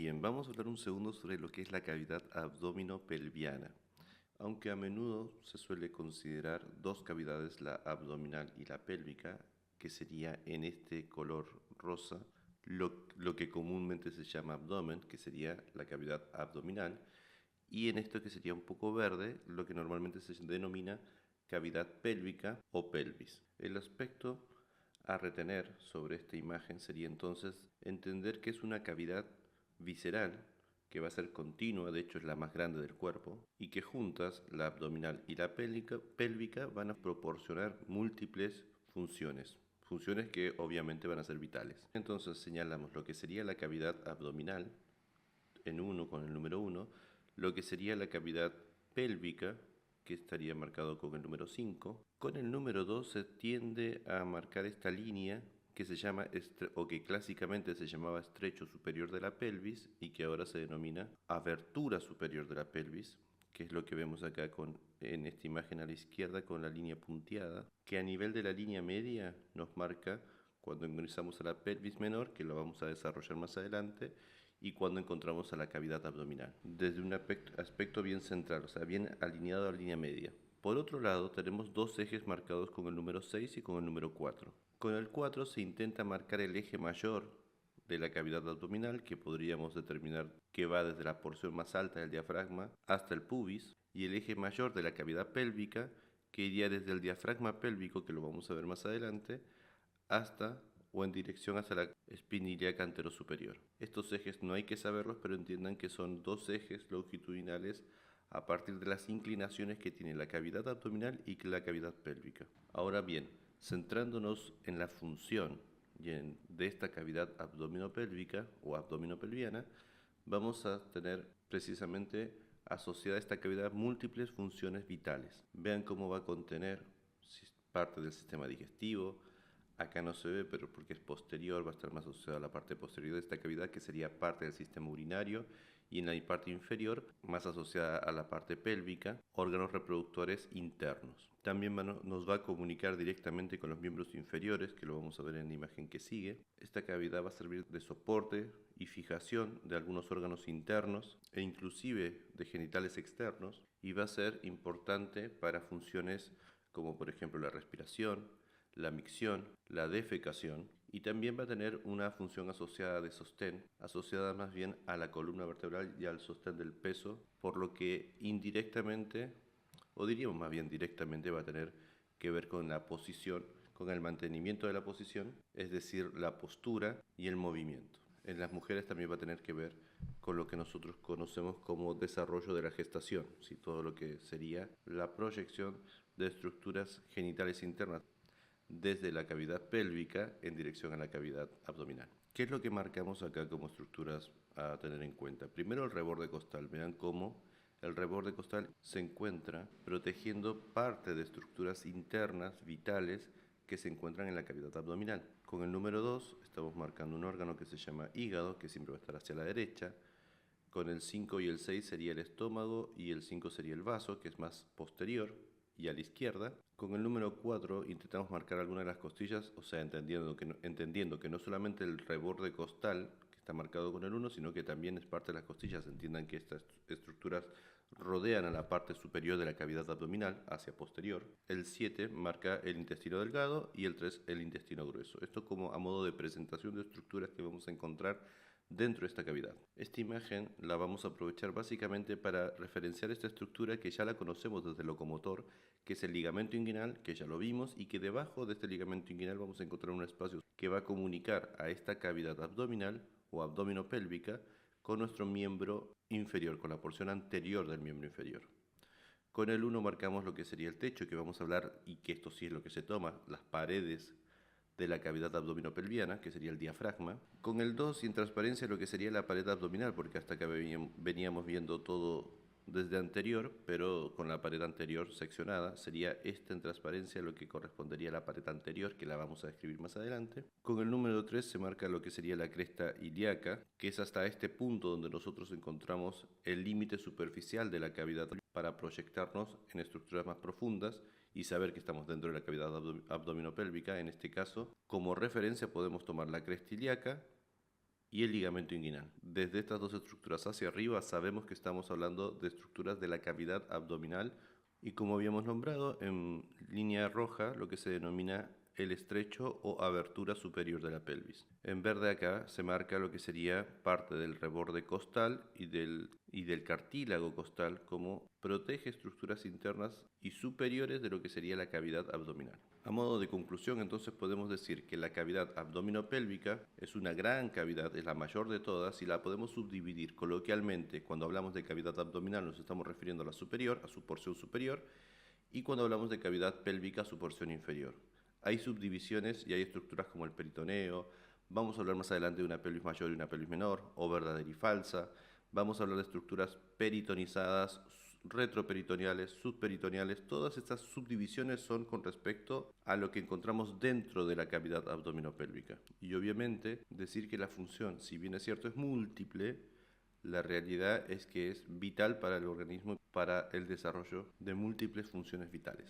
Bien, vamos a hablar un segundo sobre lo que es la cavidad abdominopelviana. Aunque a menudo se suele considerar dos cavidades, la abdominal y la pélvica, que sería en este color rosa lo que comúnmente se llama abdomen, que sería la cavidad abdominal, y en esto que sería un poco verde, lo que normalmente se denomina cavidad pélvica o pelvis. El aspecto a retener sobre esta imagen sería entonces entender que es una cavidad visceral que va a ser continua, de hecho es la más grande del cuerpo, y que juntas, la abdominal y la pélvica van a proporcionar múltiples funciones que obviamente van a ser vitales. Entonces señalamos lo que sería la cavidad abdominal en 1 con el número 1, lo que sería la cavidad pélvica, que estaría marcado con el número 5. Con el número 2 se tiende a marcar esta línea que se llama, o que clásicamente se llamaba estrecho superior de la pelvis y que ahora se denomina abertura superior de la pelvis, que es lo que vemos acá en esta imagen a la izquierda con la línea punteada, que a nivel de la línea media nos marca cuando ingresamos a la pelvis menor, que lo vamos a desarrollar más adelante, y cuando encontramos a la cavidad abdominal, desde un aspecto bien central, o sea, bien alineado a la línea media. Por otro lado, tenemos dos ejes marcados con el número 6 y con el número 4. Con el 4 se intenta marcar el eje mayor de la cavidad abdominal, que podríamos determinar que va desde la porción más alta del diafragma hasta el pubis, y el eje mayor de la cavidad pélvica, que iría desde el diafragma pélvico, que lo vamos a ver más adelante, hasta o en dirección hacia la espina ilíaca anterosuperior. Estos ejes no hay que saberlos, pero entiendan que son dos ejes longitudinales a partir de las inclinaciones que tiene la cavidad abdominal y la cavidad pélvica. Ahora bien, centrándonos en la función de esta cavidad abdominopélvica o abdominopelviana, vamos a tener precisamente asociada a esta cavidad múltiples funciones vitales. Vean cómo va a contener parte del sistema digestivo. Acá no se ve, pero porque es posterior, va a estar más asociado a la parte posterior de esta cavidad, que sería parte del sistema urinario, y en la parte inferior, más asociada a la parte pélvica, órganos reproductores internos. También nos va a comunicar directamente con los miembros inferiores, que lo vamos a ver en la imagen que sigue. Esta cavidad va a servir de soporte y fijación de algunos órganos internos e inclusive de genitales externos, y va a ser importante para funciones como por ejemplo la respiración, la micción, la defecación, y también va a tener una función asociada de sostén, asociada más bien a la columna vertebral y al sostén del peso, por lo que indirectamente, o diríamos más bien directamente, va a tener que ver con la posición, con el mantenimiento de la posición, es decir, la postura y el movimiento. En las mujeres también va a tener que ver con lo que nosotros conocemos como desarrollo de la gestación, ¿sí? Todo lo que sería la proyección de estructuras genitales internas desde la cavidad pélvica en dirección a la cavidad abdominal. ¿Qué es lo que marcamos acá como estructuras a tener en cuenta? Primero, el reborde costal. Vean cómo el reborde costal se encuentra protegiendo parte de estructuras internas vitales que se encuentran en la cavidad abdominal. Con el número 2 estamos marcando un órgano que se llama hígado, que siempre va a estar hacia la derecha. Con el 5 y el 6 sería el estómago y el 5 sería el vaso, que es más posterior y a la izquierda. Con el número 4 intentamos marcar alguna de las costillas, o sea, entendiendo que no solamente el reborde costal, que está marcado con el 1, sino que también es parte de las costillas. Entiendan que estas estructuras rodean a la parte superior de la cavidad abdominal, hacia posterior. El 7 marca el intestino delgado y el 3 el intestino grueso. Esto como a modo de presentación de estructuras que vamos a encontrar dentro de esta cavidad. Esta imagen la vamos a aprovechar básicamente para referenciar esta estructura que ya la conocemos desde el locomotor, que es el ligamento inguinal, que ya lo vimos, y que debajo de este ligamento inguinal vamos a encontrar un espacio que va a comunicar a esta cavidad abdominal o abdominopélvica con nuestro miembro inferior, con la porción anterior del miembro inferior. Con el 1 marcamos lo que sería el techo, que vamos a hablar, y que esto sí es lo que se toma, las paredes de la cavidad abdominopelviana, que sería el diafragma. Con el 2 y en transparencia lo que sería la pared abdominal, porque hasta acá veníamos viendo todo desde anterior, pero con la pared anterior seccionada, sería esta en transparencia lo que correspondería a la pared anterior, que la vamos a describir más adelante. Con el número 3 se marca lo que sería la cresta ilíaca, que es hasta este punto donde nosotros encontramos el límite superficial de la cavidad para proyectarnos en estructuras más profundas y saber que estamos dentro de la cavidad abdominopélvica. En este caso, como referencia podemos tomar la cresta ilíaca y el ligamento inguinal. Desde estas dos estructuras hacia arriba sabemos que estamos hablando de estructuras de la cavidad abdominal y, como habíamos nombrado, en línea roja lo que se denomina el estrecho o abertura superior de la pelvis. En verde acá se marca lo que sería parte del reborde costal y del cartílago costal, como protege estructuras internas y superiores de lo que sería la cavidad abdominal. A modo de conclusión, entonces podemos decir que la cavidad abdominopélvica es una gran cavidad, es la mayor de todas, y la podemos subdividir coloquialmente. Cuando hablamos de cavidad abdominal nos estamos refiriendo a la superior, a su porción superior, y cuando hablamos de cavidad pélvica a su porción inferior. Hay subdivisiones y hay estructuras como el peritoneo. Vamos a hablar más adelante de una pelvis mayor y una pelvis menor, o verdadera y falsa. Vamos a hablar de estructuras peritonizadas, retroperitoneales, subperitoneales. Todas estas subdivisiones son con respecto a lo que encontramos dentro de la cavidad abdominopélvica. Y obviamente decir que la función, si bien es cierto, es múltiple, la realidad es que es vital para el organismo, para el desarrollo de múltiples funciones vitales.